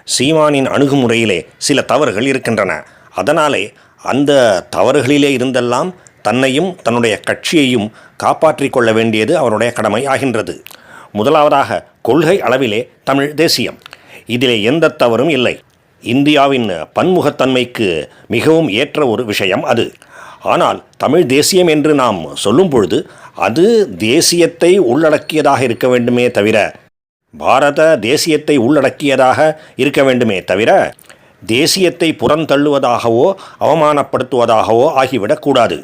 சீமானின் அணுகுமுறையிலே சில தவறுகள் இருக்கின்றன. அதனாலே அந்த தவறுகளிலே இருந்தெல்லாம் தன்னையும் தன்னுடைய கட்சியையும் காப்பாற்றிக் கொள்ள வேண்டியது அவருடைய கடமை ஆகின்றது. முதலாவதாக கொள்கை அளவிலே தமிழ் தேசியம். இதிலே எந்த தவறும் இல்லை. இந்தியாவின் பன்முகத்தன்மைக்கு மிகவும் ஏற்ற ஒரு விஷயம் அது. ஆனால் தமிழ் தேசியம் என்று நாம் சொல்லும் பொழுது அது தேசியத்தை உள்ளடக்கியதாக இருக்க வேண்டுமே தவிர, பாரத தேசியத்தை உள்ளடக்கியதாக இருக்க வேண்டுமே தவிர, தேசியத்தை புறந்தள்ளுவதாகவோ அவமானப்படுத்துவதாகவோ ஆகிவிடக்கூடாது.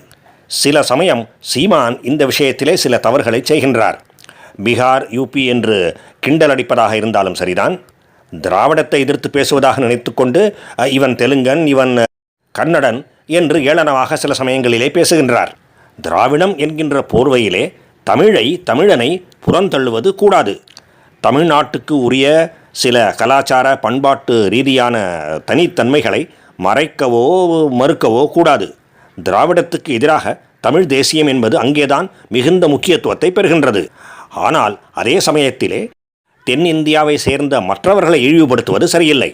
சில சமயம் சீமான் இந்த விஷயத்திலே சில தவறுகளை செய்கின்றார். பீகார், யூபி என்று கிண்டல் அடிப்பதாக இருந்தாலும் சரிதான், திராவிடத்தை எதிர்த்து பேசுவதாக நினைத்து கொண்டு இவன் தெலுங்கன், இவன் கன்னடன் என்று ஏளனமாக சில சமயங்களிலே பேசுகின்றார். திராவிடம் என்கின்ற போர்வையிலே தமிழனை புறந்தள்ளுவது கூடாது. தமிழ்நாட்டுக்கு உரிய சில கலாச்சார பண்பாட்டு ரீதியான தனித்தன்மைகளை மறைக்கவோ மறுக்கவோ கூடாது. திராவிடத்துக்கு எதிராக தமிழ் தேசியம் என்பது அங்கேதான் மிகுந்த முக்கியத்துவத்தை பெறுகின்றது. ஆனால் அதே சமயத்திலே தென்னிந்தியாவை சேர்ந்த மற்றவர்களை இழிவுபடுத்துவது சரியில்லை.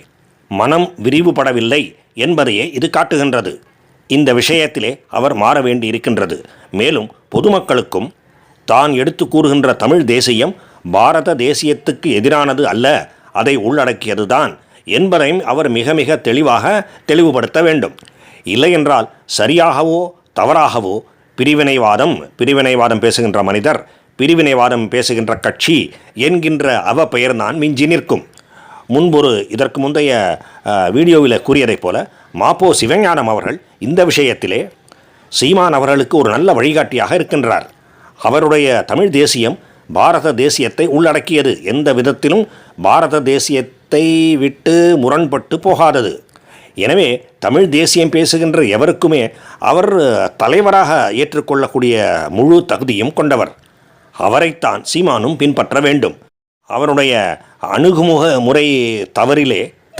மனம் விரிவுபடவில்லை என்பதையே இது காட்டுகின்றது. இந்த விஷயத்திலே அவர் மாற வேண்டி இருக்கின்றது. மேலும் பொதுமக்களுக்கும் தான் எடுத்து கூறுகின்ற தமிழ் தேசியம் பாரத தேசியத்துக்கு எதிரானது அல்ல, அதை உள்ளடக்கியதுதான் என்பதையும் அவர் மிக மிக தெளிவாக தெளிவுபடுத்த வேண்டும். இல்லையென்றால் சரியாகவோ தவறாகவோ பிரிவினைவாதம் பேசுகின்ற மனிதர், பிரிவினைவாதம் பேசுகின்ற கட்சி என்கின்ற அவ பெயர்தான் மிஞ்சி நிற்கும். இதற்கு முந்தைய வீடியோவில் கூறியதைப் போல மாப்போ சிவஞானம் அவர்கள் இந்த விஷயத்திலே சீமான் அவர்களுக்கு ஒரு நல்ல வழிகாட்டியாக இருக்கின்றார். அவருடைய தமிழ் தேசியம் பாரத தேசியத்தை உள்ளடக்கியது, எந்த விதத்திலும் பாரத தேசியத்தை விட்டு முரண்பட்டு போகாதது. எனவே தமிழ் தேசியம் பேசுகின்ற எவருக்குமே அவர் தலைவராக ஏற்றுக்கொள்ளக்கூடிய முழு தகுதியும் கொண்டவர். அவரைத்தான் சீமானும் பின்பற்ற வேண்டும். அவருடைய அணுகுமுக முறை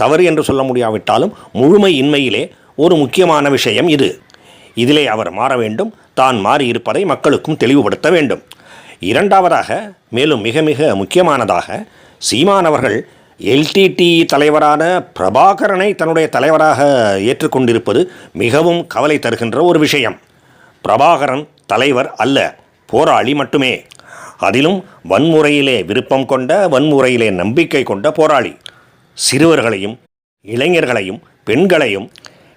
தவறு என்று சொல்ல முடியாவிட்டாலும் முழுமையின்மையிலே ஒரு முக்கியமான விஷயம் இது. இதிலே அவர் மாற வேண்டும். தான் மாறியிருப்பதை மக்களுக்கும் தெளிவுபடுத்த வேண்டும். இரண்டாவதாக, மேலும் மிக மிக முக்கியமானதாக, சீமான் அவர்கள் எல்டிடி தலைவரான பிரபாகரனை தன்னுடைய தலைவராக ஏற்றுக்கொண்டிருப்பது மிகவும் கவலை தருகின்ற ஒரு விஷயம். பிரபாகரன் தலைவர் அல்ல, போராளி மட்டுமே. அதிலும் வன்முறையிலே விருப்பம் கொண்ட, வன்முறையிலே நம்பிக்கை கொண்ட போராளி. சிறுவர்களையும் இளைஞர்களையும் பெண்களையும்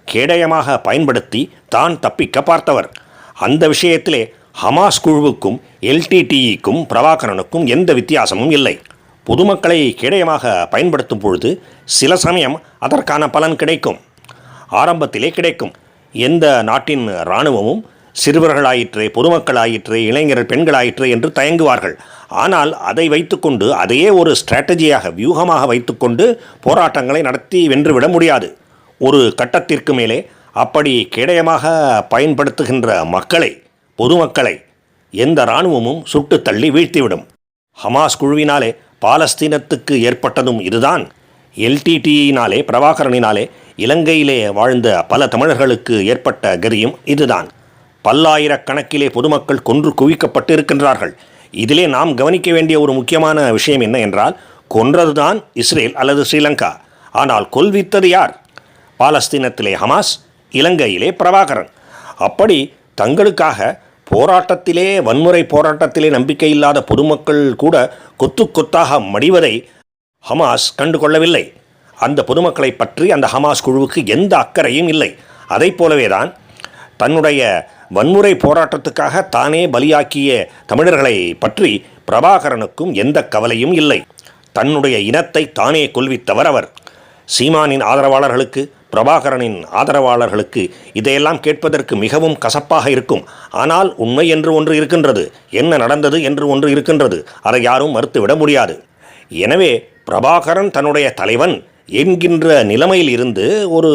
கேடயமாக பயன்படுத்தி தான் தப்பிக்க பார்த்தவர். அந்த விஷயத்திலே ஹமாஸ் குழுவுக்கும் எல்டிடிஇக்கும் பிரபாகரனுக்கும் எந்த வித்தியாசமும் இல்லை. பொதுமக்களை கேடயமாக பயன்படுத்தும் பொழுது சில சமயம் அதற்கான பலன் கிடைக்கும், ஆரம்பத்திலே கிடைக்கும். எந்த நாட்டின் இராணுவமும் சிறுவர்களாயிற்றே, பொதுமக்களாயிற்றே, இளைஞர்கள் பெண்களாயிற்றே என்று தயங்குவார்கள். ஆனால் அதை வைத்துக்கொண்டு, அதையே ஒரு ஸ்ட்ராட்டஜியாக, வியூகமாக வைத்துக்கொண்டு போராட்டங்களை நடத்தி வென்றுவிட முடியாது. ஒரு கட்டத்திற்கு மேலே அப்படி கேடயமாக பயன்படுத்துகின்ற பொதுமக்களை எந்த இராணுவமும் சுட்டு தள்ளி வீழ்த்திவிடும். ஹமாஸ் குழுவினாலே பாலஸ்தீனத்துக்கு ஏற்பட்டதும் இதுதான். எல்டிடியினாலே, பிரபாகரனினாலே இலங்கையிலே வாழ்ந்த பல தமிழர்களுக்கு ஏற்பட்ட கதியும் இதுதான். பல்லாயிரக்கணக்கிலே பொதுமக்கள் கொன்று குவிக்கப்பட்டு இருக்கின்றார்கள். இதிலே நாம் கவனிக்க வேண்டிய ஒரு முக்கியமான விஷயம் என்ன என்றால், கொன்றதுதான் இஸ்ரேல் அல்லது ஸ்ரீலங்கா. ஆனால் கொல்வித்தது யார்? பாலஸ்தீனத்திலே ஹமாஸ், இலங்கையிலே பிரபாகரன். அப்படி தங்களுக்காக போராட்டத்திலே, வன்முறை போராட்டத்திலே நம்பிக்கை இல்லாத பொதுமக்கள் கூட கொத்து கொத்தாக மடிவதை ஹமாஸ் கண்டுகொள்ளவில்லை. அந்த பொதுமக்களை பற்றி அந்த ஹமாஸ் குழுவுக்கு எந்த அக்கறையும் இல்லை. அதை போலவே தான் தன்னுடைய வன்முறை போராட்டத்துக்காக தானே பலியாக்கிய தமிழர்களை பற்றி பிரபாகரனுக்கும் எந்த கவலையும் இல்லை. தன்னுடைய இனத்தை தானே கொல்வித்தவர் அவர். சீமானின் ஆதரவாளர்களுக்கு, பிரபாகரனின் ஆதரவாளர்களுக்கு இதையெல்லாம் கேட்பதற்கு மிகவும் கசப்பாக இருக்கும். ஆனால் உண்மை என்று ஒன்று இருக்கின்றது, என்ன நடந்தது என்று ஒன்று இருக்கின்றது. அதை யாரும் மறுத்துவிட முடியாது. எனவே பிரபாகரன் தன்னுடைய தலைவன் என்கின்ற நிலைமையில் இருந்து, ஒரு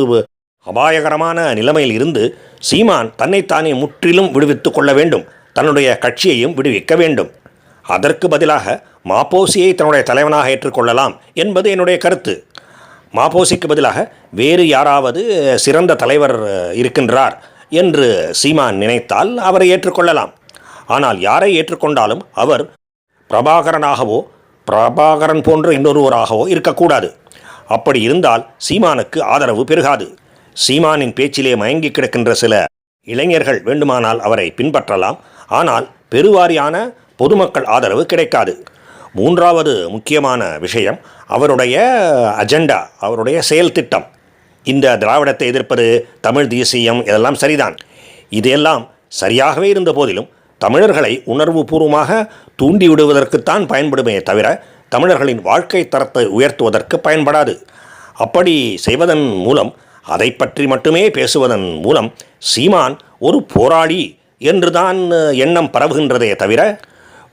அபாயகரமான நிலைமையில் இருந்து சீமான் தன்னைத்தானே முற்றிலும் விடுவித்து கொள்ள வேண்டும். தன்னுடைய கட்சியையும் விடுவிக்க வேண்டும். அதற்கு பதிலாக மாப்போசியை தன்னுடைய தலைவனாக ஏற்றுக்கொள்ளலாம் என்பது என்னுடைய கருத்து. மாப்போசிக்கு பதிலாக வேறு யாராவது சிறந்த தலைவர் இருக்கின்றார் என்று சீமான் நினைத்தால் அவரை ஏற்றுக்கொள்ளலாம். ஆனால் யாரை ஏற்றுக்கொண்டாலும் அவர் பிரபாகரனாகவோ பிரபாகரன் போன்ற இன்னொருவராகவோ இருக்கக்கூடாது. அப்படி இருந்தால் சீமானுக்கு ஆதரவு பெருகாது. சீமானின் பேச்சிலே மயங்கி கிடக்கின்ற சில இளைஞர்கள் வேண்டுமானால் அவரை பின்பற்றலாம். ஆனால் பெருவாரியான பொதுமக்கள் ஆதரவு கிடைக்காது. மூன்றாவது முக்கியமான விஷயம் அவருடைய அஜெண்டா, அவருடைய செயல் திட்டம். இந்த திராவிடத்தை எதிர்ப்பது, தமிழ் தேசியம், இதெல்லாம் சரிதான். இதையெல்லாம் சரியாகவே இருந்த போதிலும் தமிழர்களை உணர்வு பூர்வமாக தூண்டிவிடுவதற்குத்தான் பயன்படுமே தவிர தமிழர்களின் வாழ்க்கை தரத்தை உயர்த்துவதற்கு பயன்படாது. அப்படி செய்வதன் மூலம், அதை பற்றி மட்டுமே பேசுவதன் மூலம் சீமான் ஒரு போராளி என்றுதான் எண்ணம் பரவுகின்றதே தவிர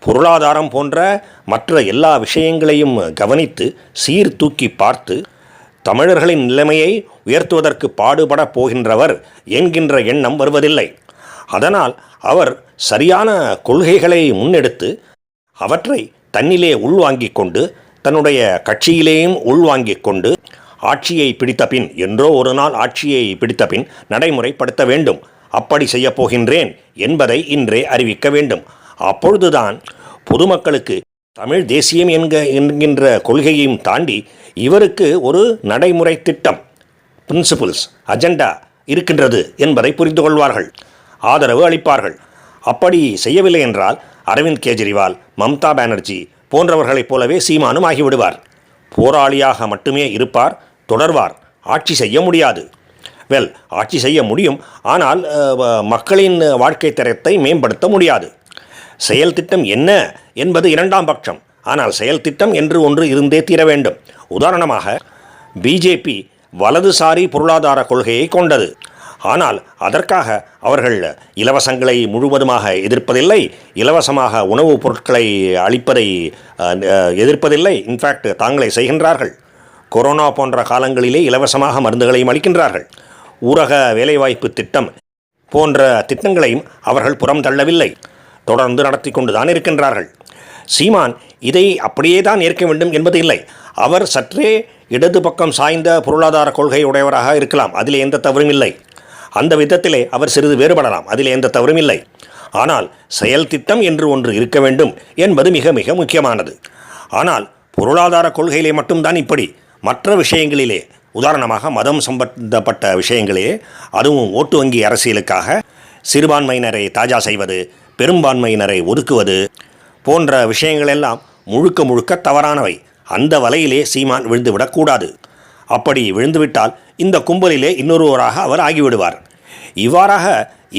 பொருளாதாரம் போன்ற மற்ற எல்லா விஷயங்களையும் கவனித்து சீர்தூக்கி பார்த்து தமிழர்களின் நிலைமையை உயர்த்துவதற்கு பாடுபட போகின்றவர் என்கின்ற எண்ணம் வருவதில்லை. அதனால் அவர் சரியான கொள்கைகளை முன்னெடுத்து அவற்றை தன்னிலே உள்வாங்கிக் கொண்டு, தன்னுடைய கட்சியிலேயும் உள்வாங்கிக் கொண்டு, ஆட்சியை பிடித்த பின், என்றோ ஒரு நாள் ஆட்சியை பிடித்த பின் நடைமுறைப்படுத்த வேண்டும். அப்படி செய்யப் போகின்றேன் என்பதை இன்றே அறிவிக்க வேண்டும். அப்பொழுதுதான் பொதுமக்களுக்கு தமிழ் தேசியம் என்கின்ற கொள்கையையும் தாண்டி இவருக்கு ஒரு நடைமுறை திட்டம், பிரின்சிபிள்ஸ், அஜெண்டா இருக்கின்றது என்பதை புரிந்து கொள்வார்கள், ஆதரவு அளிப்பார்கள். அப்படி செய்யவில்லை என்றால் அரவிந்த் கெஜ்ரிவால், மம்தா பானர்ஜி போன்றவர்களைப் போலவே சீமானும் ஆகிவிடுவார். போராளியாக மட்டுமே இருப்பார், தொடர்வார். ஆட்சி செய்ய முடியாது. ஆட்சி செய்ய முடியும், ஆனால் மக்களின் வாழ்க்கை தரத்தை மேம்படுத்த முடியாது. செயல் திட்டம் என்ன என்பது இரண்டாம் பட்சம். ஆனால் செயல் திட்டம் என்று ஒன்று இருந்தே தீர வேண்டும். உதாரணமாக பிஜேபி வலதுசாரி பொருளாதார கொள்கையை கொண்டது. ஆனால் அதற்காக அவர்கள் இலவசங்களை முழுவதுமாக எதிர்ப்பதில்லை, இலவசமாக உணவுப் பொருட்களை அளிப்பதை எதிர்ப்பதில்லை. இன்ஃபேக்ட் தாங்களே செய்கின்றார்கள். கொரோனா போன்ற காலங்களிலே இலவசமாக மருந்துகளையும் அளிக்கின்றார்கள். ஊரக வேலைவாய்ப்பு திட்டம் போன்ற திட்டங்களையும் அவர்கள் புறம் தள்ளவில்லை, தொடர்ந்து நடத்தி கொண்டுதான் இருக்கின்றார்கள். சீமான் இதை அப்படியே தான் ஏற்க வேண்டும் என்பது இல்லை. அவர் சற்றே இடது பக்கம் சாய்ந்த பொருளாதார கொள்கை உடையவராக இருக்கலாம், அதில் எந்த தவறும் இல்லை. அந்த விதத்திலே அவர் சிறிது வேறுபடலாம், அதில் எந்த தவறும் இல்லை. ஆனால் செயல் திட்டம் என்று ஒன்று இருக்க வேண்டும் என்பது மிக மிக முக்கியமானது. ஆனால் பொருளாதார கொள்கையிலே மட்டும்தான் இப்படி. மற்ற விஷயங்களிலே, உதாரணமாக மதம் சம்பந்தப்பட்ட விஷயங்களே, அதுவும் ஓட்டு வங்கி அரசியலுக்காக சிறுபான்மையினரை தாஜா செய்வது, பெரும்பான்மையினரை ஒதுக்குவது போன்ற விஷயங்களெல்லாம் முழுக்க முழுக்க தவறானவை. அந்த வலையிலே சீமான் விழுந்துவிடக்கூடாது. அப்படி விழுந்துவிட்டால் இந்த கும்பலிலே இன்னொருவராக அவர் ஆகிவிடுவார். இவ்வாறாக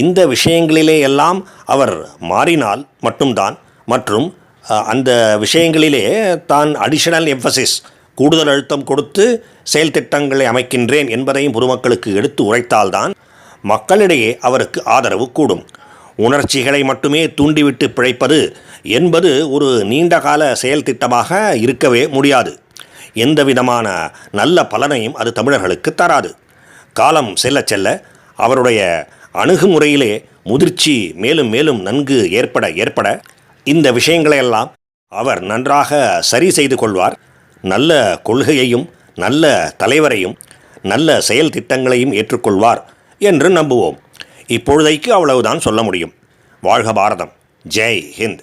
இந்த விஷயங்களிலே எல்லாம் அவர் மாறினால் மட்டும்தான், மற்றும் அந்த விஷயங்களிலே தான் அடிஷனல் எம்பசிஸ், கூடுதல் அழுத்தம் கொடுத்து செயல் திட்டங்களை அமைக்கின்றேன் என்பதையும் பொதுமக்களுக்கு எடுத்து உரைத்தால்தான் மக்களிடையே அவருக்கு ஆதரவு கூடும். உணர்ச்சிகளை மட்டுமே தூண்டிவிட்டு பிழைப்பது என்பது ஒரு நீண்டகால செயல் திட்டமாக இருக்கவே முடியாது. எந்த விதமான நல்ல பலனையும் அது தமிழர்களுக்கு தராது. காலம் செல்ல செல்ல அவருடைய அணுகுமுறையிலே முதிர்ச்சி மேலும் மேலும் நன்கு ஏற்பட இந்த விஷயங்களையெல்லாம் அவர் நன்றாக சரி செய்து கொள்வார். நல்ல கொள்கையையும் நல்ல தலைவரையும் நல்ல செயல் திட்டங்களையும் ஏற்றுக்கொள்வார் என்று நம்புவோம். இப்பொழுதைக்கு அவ்வளவுதான் சொல்ல முடியும். வாழ்க பாரதம். ஜெய் ஹிந்த்.